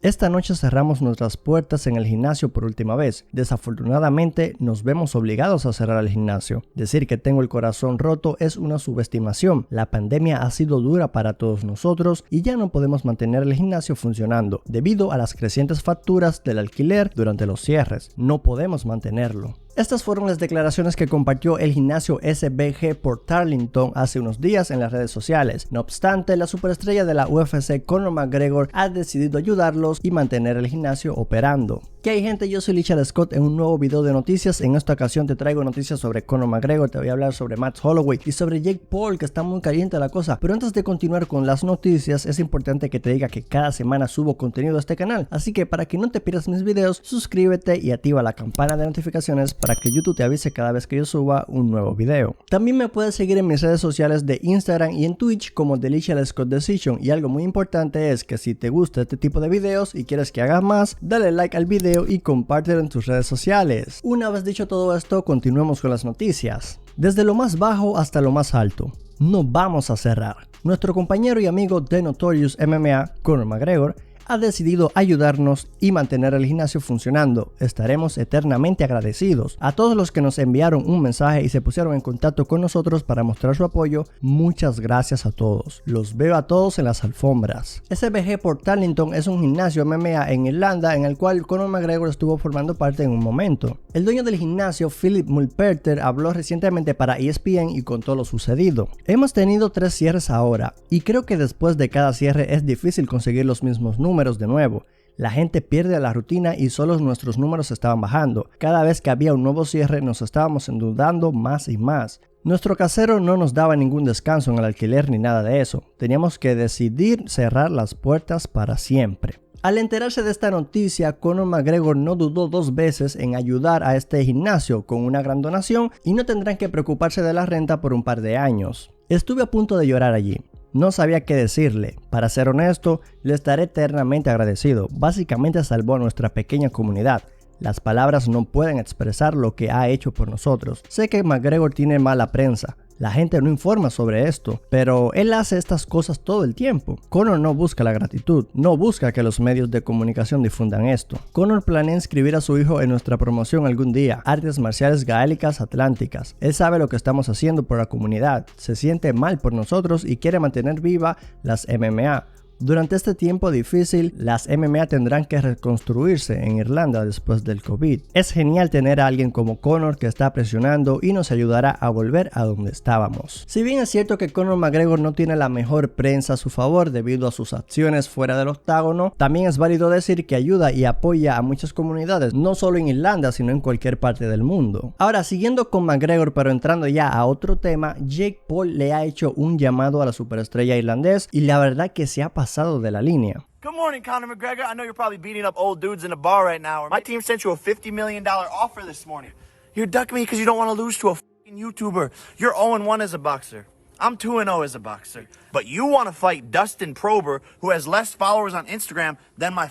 Esta noche cerramos nuestras puertas en el gimnasio por última vez. Desafortunadamente nos vemos obligados a cerrar el gimnasio. Decir que tengo el corazón roto es una subestimación. La pandemia ha sido dura para todos nosotros y ya no podemos mantener el gimnasio funcionando debido a las crecientes facturas del alquiler durante los cierres. No podemos mantenerlo. Estas fueron las declaraciones que compartió el gimnasio SBG por Darlington hace unos días en las redes sociales. No obstante, la superestrella de la UFC Conor McGregor ha decidido ayudarlos y mantener el gimnasio operando. ¿Qué hay, gente? Yo soy Lichard Scott en un nuevo video de noticias. En esta ocasión te traigo noticias sobre Conor McGregor, te voy a hablar sobre Max Holloway y sobre Jake Paul, que está muy caliente la cosa. Pero antes de continuar con las noticias, es importante que te diga que cada semana subo contenido a este canal. Así que para que no te pierdas mis videos, suscríbete y activa la campana de notificaciones para que YouTube te avise cada vez que yo suba un nuevo video. También me puedes seguir en mis redes sociales de Instagram y en Twitch como The Lichard Scott Decision. Y algo muy importante es que si te gusta este tipo de videos y quieres que haga más, dale like al video y compártelo en tus redes sociales. Una vez dicho todo esto, continuemos con las noticias. Desde lo más bajo hasta lo más alto, no vamos a cerrar. Nuestro compañero y amigo de Notorious MMA, Conor McGregor, ha decidido ayudarnos y mantener el gimnasio funcionando. Estaremos eternamente agradecidos a todos los que nos enviaron un mensaje y se pusieron en contacto con nosotros para mostrar su apoyo. Muchas gracias a todos. Los veo a todos en las alfombras. SBG por Darlington es un gimnasio MMA en Irlanda en el cual Conor McGregor estuvo formando parte en un momento. El dueño del gimnasio, Philip Mulperter, habló recientemente para ESPN y contó lo sucedido. Hemos tenido 3 cierres ahora y creo que después de cada cierre es difícil conseguir los mismos números de nuevo. La gente pierde la rutina y solo nuestros números estaban bajando. Cada vez que había un nuevo cierre nos estábamos endeudando más y más. Nuestro casero no nos daba ningún descanso en el alquiler ni nada de eso. Teníamos que decidir cerrar las puertas para siempre. Al enterarse de esta noticia, Conor McGregor no dudó 2 veces en ayudar a este gimnasio con una gran donación y no tendrán que preocuparse de la renta por un par de años. Estuve a punto de llorar allí. No sabía qué decirle. Para ser honesto, le estaré eternamente agradecido. Básicamente salvó a nuestra pequeña comunidad. Las palabras no pueden expresar lo que ha hecho por nosotros. Sé que McGregor tiene mala prensa. La gente no informa sobre esto, pero él hace estas cosas todo el tiempo. Conor no busca la gratitud, no busca que los medios de comunicación difundan esto. Conor planea inscribir a su hijo en nuestra promoción algún día, Artes Marciales Gaélicas Atlánticas. Él sabe lo que estamos haciendo por la comunidad, se siente mal por nosotros y quiere mantener viva las MMA. Durante este tiempo difícil, las MMA tendrán que reconstruirse en Irlanda después del COVID. Es genial tener a alguien como Conor que está presionando y nos ayudará a volver a donde estábamos. Si bien es cierto que Conor McGregor no tiene la mejor prensa a su favor debido a sus acciones fuera del octágono, también es válido decir que ayuda y apoya a muchas comunidades, no solo en Irlanda, sino en cualquier parte del mundo. Ahora, siguiendo con McGregor, pero entrando ya a otro tema, Jake Paul le ha hecho un llamado a la superestrella irlandés y la verdad que se ha pasado de la línea. Good morning, Conor McGregor. I know you're probably beating up old dudes in a bar right now. My team sent you a $50 million offer this morning. You're ducking me because you don't want to lose to a fucking YouTuber. You're 0-1 as a boxer. I'm 2-0 as a boxer. But you want to fight Dustin Prober, who has less followers on Instagram than my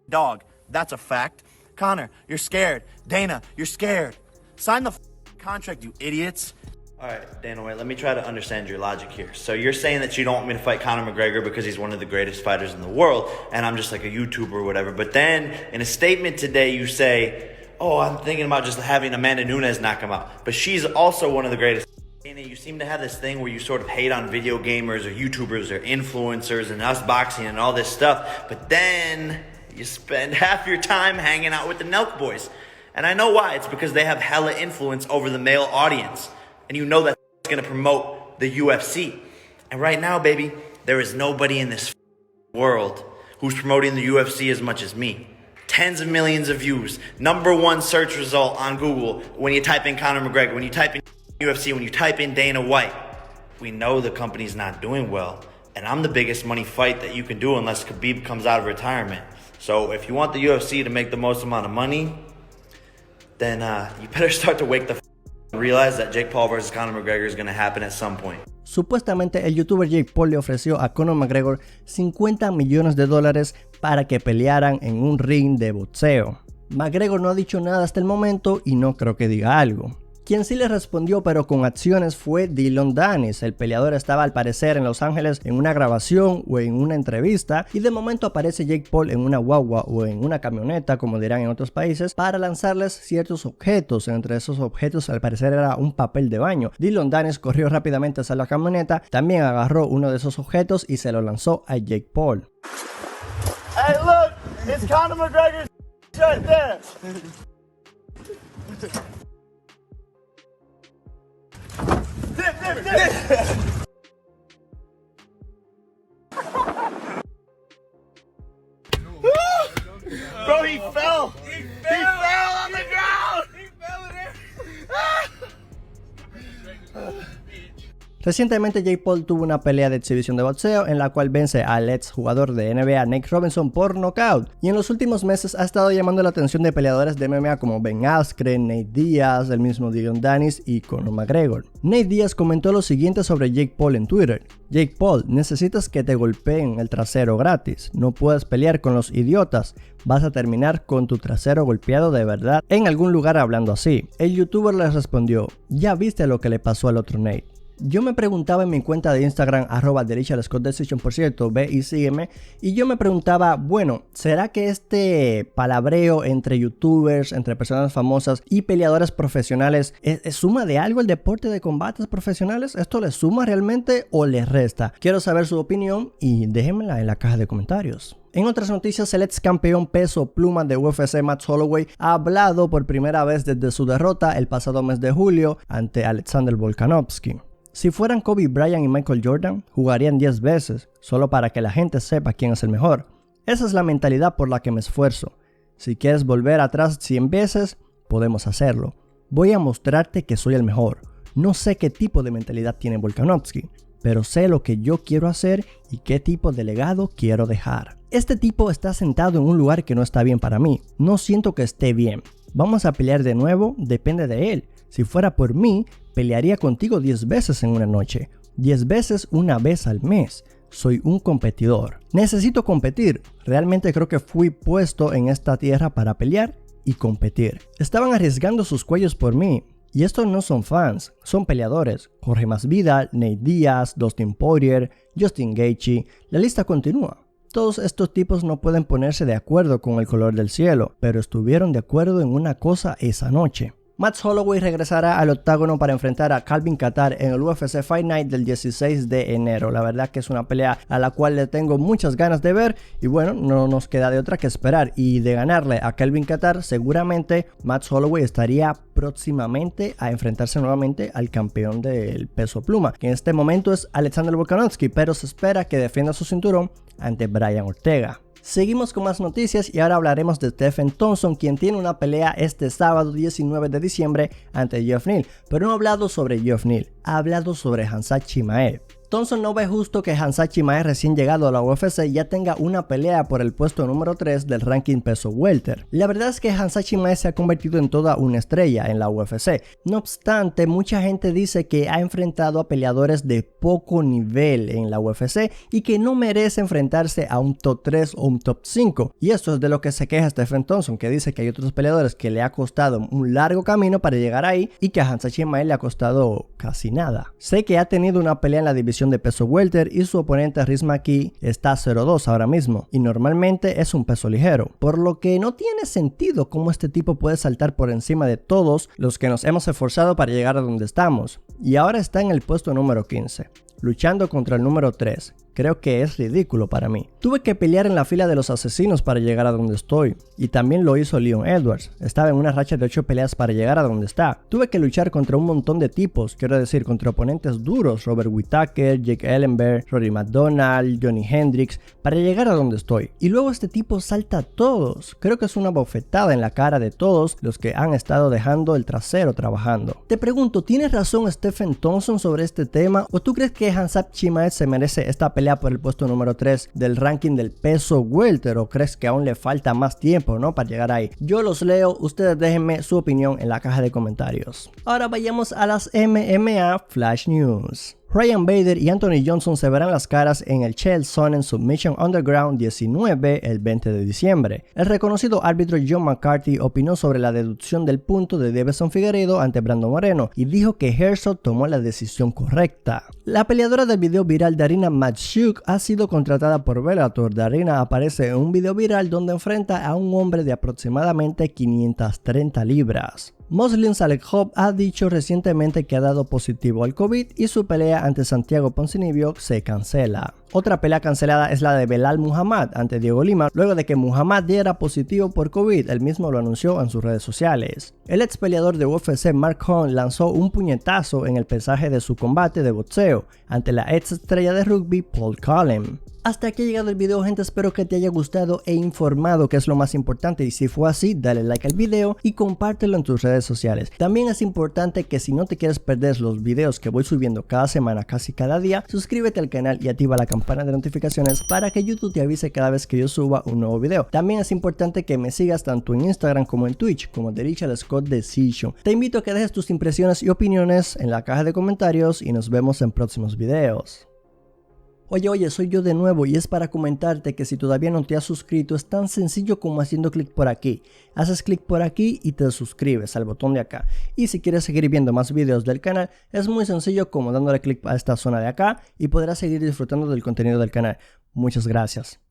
dog. That's a fact. Conor, you're scared. Dana, you're scared. Sign the contract, you idiots. All right, Dana White, let me try to understand your logic here. So you're saying that you don't want me to fight Conor McGregor because he's one of the greatest fighters in the world, and I'm just like a YouTuber or whatever. But then in a statement today, you say, oh, I'm thinking about just having Amanda Nunes knock him out. But she's also one of the greatest. Dana, you seem to have this thing where you sort of hate on video gamers or YouTubers or influencers and us boxing and all this stuff. But then you spend half your time hanging out with the Nelk boys. And I know why. It's because they have hella influence over the male audience. And you know that's going to promote the UFC. And right now, baby, there is nobody in this world who's promoting the UFC as much as me. Tens of millions of views. #1 search result on Google when you type in Conor McGregor, when you type in UFC, when you type in Dana White. We know the company's not doing well. And I'm the biggest money fight that you can do unless Khabib comes out of retirement. So if you want the UFC to make the most amount of money, then you better start to wake the realize that Jake Paul versus Conor McGregor is going to happen at some point. Supuestamente el youtuber Jake Paul le ofreció a Conor McGregor $50 millones para que pelearan en un ring de boxeo. McGregor no ha dicho nada hasta el momento y no creo que diga algo. Quien sí le respondió pero con acciones fue Dillon Danis. El peleador estaba al parecer en Los Ángeles en una grabación o en una entrevista y de momento aparece Jake Paul en una guagua o en una camioneta, como dirán en otros países, para lanzarles ciertos objetos. Entre esos objetos al parecer era un papel de baño. Dillon Danis corrió rápidamente hacia la camioneta, también agarró uno de esos objetos y se lo lanzó a Jake Paul. Hey, look, it's Conor McGregor's right there. Bro, he fell. He fell on the ground. He fell in there. Recientemente Jake Paul tuvo una pelea de exhibición de boxeo en la cual vence al ex jugador de NBA Nate Robinson por nocaut, y en los últimos meses ha estado llamando la atención de peleadores de MMA como Ben Askren, Nate Diaz, el mismo Dillon Danis y Conor McGregor. Nate Diaz comentó lo siguiente sobre Jake Paul en Twitter: Jake Paul, necesitas que te golpeen el trasero gratis, no puedes pelear con los idiotas, vas a terminar con tu trasero golpeado de verdad en algún lugar hablando así. El youtuber le respondió: ya viste lo que le pasó al otro Nate. Yo me preguntaba en mi cuenta de Instagram @TheRichaelScottDecision, por cierto, ve y sígueme, y yo me preguntaba, bueno, ¿será que este palabreo entre youtubers, entre personas famosas y peleadores profesionales suma de algo el deporte de combates profesionales? ¿Esto le suma realmente o le resta? Quiero saber su opinión y déjenmela en la caja de comentarios. En otras noticias, el ex campeón peso pluma de UFC Max Holloway ha hablado por primera vez desde su derrota el pasado mes de julio ante Alexander Volkanovski. Si fueran Kobe Bryant y Michael Jordan, jugarían 10 veces, solo para que la gente sepa quién es el mejor. Esa es la mentalidad por la que me esfuerzo. Si quieres volver atrás 100 veces, podemos hacerlo. Voy a mostrarte que soy el mejor. No sé qué tipo de mentalidad tiene Volkanovski, pero sé lo que yo quiero hacer y qué tipo de legado quiero dejar. Este tipo está sentado en un lugar que no está bien para mí. No siento que esté bien. Vamos a pelear de nuevo, depende de él. Si fuera por mí, pelearía contigo 10 veces en una noche, 10 veces una vez al mes. Soy un competidor. Necesito competir. Realmente creo que fui puesto en esta tierra para pelear y competir. Estaban arriesgando sus cuellos por mí. Y estos no son fans, son peleadores. Jorge Masvidal, Nate Diaz, Dustin Poirier, Justin Gaethje, la lista continúa. Todos estos tipos no pueden ponerse de acuerdo con el color del cielo, pero estuvieron de acuerdo en una cosa esa noche. Max Holloway regresará al octágono para enfrentar a Calvin Kattar en el UFC Fight Night del 16 de enero. La verdad que es una pelea a la cual le tengo muchas ganas de ver y bueno, no nos queda de otra que esperar. Y de ganarle a Calvin Kattar, seguramente Max Holloway estaría próximamente a enfrentarse nuevamente al campeón del peso pluma, que en este momento es Alexander Volkanovski, pero se espera que defienda su cinturón ante Brian Ortega. Seguimos con más noticias y ahora hablaremos de Stephen Thompson, quien tiene una pelea este sábado 19 de diciembre ante Geoff Neal, pero no ha hablado sobre Geoff Neal, ha hablado sobre Khamzat Chimaev. Thompson no ve justo que Khamzat Chimaev, recién llegado a la UFC, ya tenga una pelea por el puesto número 3 del ranking peso welter. La verdad es que Khamzat Chimaev se ha convertido en toda una estrella en la UFC. No obstante, mucha gente dice que ha enfrentado a peleadores de poco nivel en la UFC y que no merece enfrentarse a un top 3 o un top 5. Y esto es de lo que se queja Stephen Thompson, que dice que hay otros peleadores que le ha costado un largo camino para llegar ahí y que a Khamzat Chimaev le ha costado casi nada. Sé que ha tenido una pelea en la división de peso welter y su oponente Rhys McKee está 0-2 ahora mismo y normalmente es un peso ligero, por lo que no tiene sentido cómo este tipo puede saltar por encima de todos los que nos hemos esforzado para llegar a donde estamos, y ahora está en el puesto número 15, luchando contra el número 3. Creo que es ridículo para mí. Tuve que pelear en la fila de los asesinos para llegar a donde estoy, y también lo hizo Leon Edwards. Estaba en una racha de 8 peleas para llegar a donde está. Tuve que luchar contra un montón de tipos, quiero decir, contra oponentes duros, Robert Whittaker, Jake Ellenberg, Rory McDonald, Johnny Hendricks, para llegar a donde estoy. Y luego este tipo salta a todos. Creo que es una bofetada en la cara de todos los que han estado dejando el trasero trabajando. Te pregunto, ¿tienes razón Stephen Thompson sobre este tema? ¿O tú crees que Khamzat Chimaev se merece esta pelea por el puesto número 3 del ranking del peso welter, o crees que aún le falta más tiempo, ¿no?, para llegar ahí? Yo los leo, ustedes déjenme su opinión en la caja de comentarios. Ahora vayamos a las MMA Flash News. Ryan Bader y Anthony Johnson se verán las caras en el Chael Sonnen Submission Underground 19 el 20 de diciembre. El reconocido árbitro John McCarthy opinó sobre la deducción del punto de Deiveson Figueiredo ante Brandon Moreno y dijo que Herzog tomó la decisión correcta. La peleadora del video viral Darina Matchuk ha sido contratada por Bellator. Darina aparece en un video viral donde enfrenta a un hombre de aproximadamente 530 libras. Muslim Salekhov ha dicho recientemente que ha dado positivo al COVID y su pelea ante Santiago Ponzinibbio se cancela. Otra pelea cancelada es la de Belal Muhammad ante Diego Lima, luego de que Muhammad diera positivo por COVID, él mismo lo anunció en sus redes sociales. El ex peleador de UFC Mark Hunt lanzó un puñetazo en el pesaje de su combate de boxeo ante la ex estrella de rugby Paul Cullen. Hasta aquí ha llegado el video, gente, espero que te haya gustado e informado, que es lo más importante, y si fue así, dale like al video y compártelo en tus redes sociales. También es importante que si no te quieres perder los videos que voy subiendo cada semana, casi cada día, suscríbete al canal y activa la campana de notificaciones para que YouTube te avise cada vez que yo suba un nuevo video. También es importante que me sigas tanto en Instagram como en Twitch como The Richard Scott Decision. Te invito a que dejes tus impresiones y opiniones en la caja de comentarios y nos vemos en próximos videos. Oye, soy yo de nuevo y es para comentarte que si todavía no te has suscrito es tan sencillo como haciendo clic por aquí. Haces clic por aquí y te suscribes al botón de acá. Y si quieres seguir viendo más videos del canal es muy sencillo como dándole clic a esta zona de acá y podrás seguir disfrutando del contenido del canal. Muchas gracias.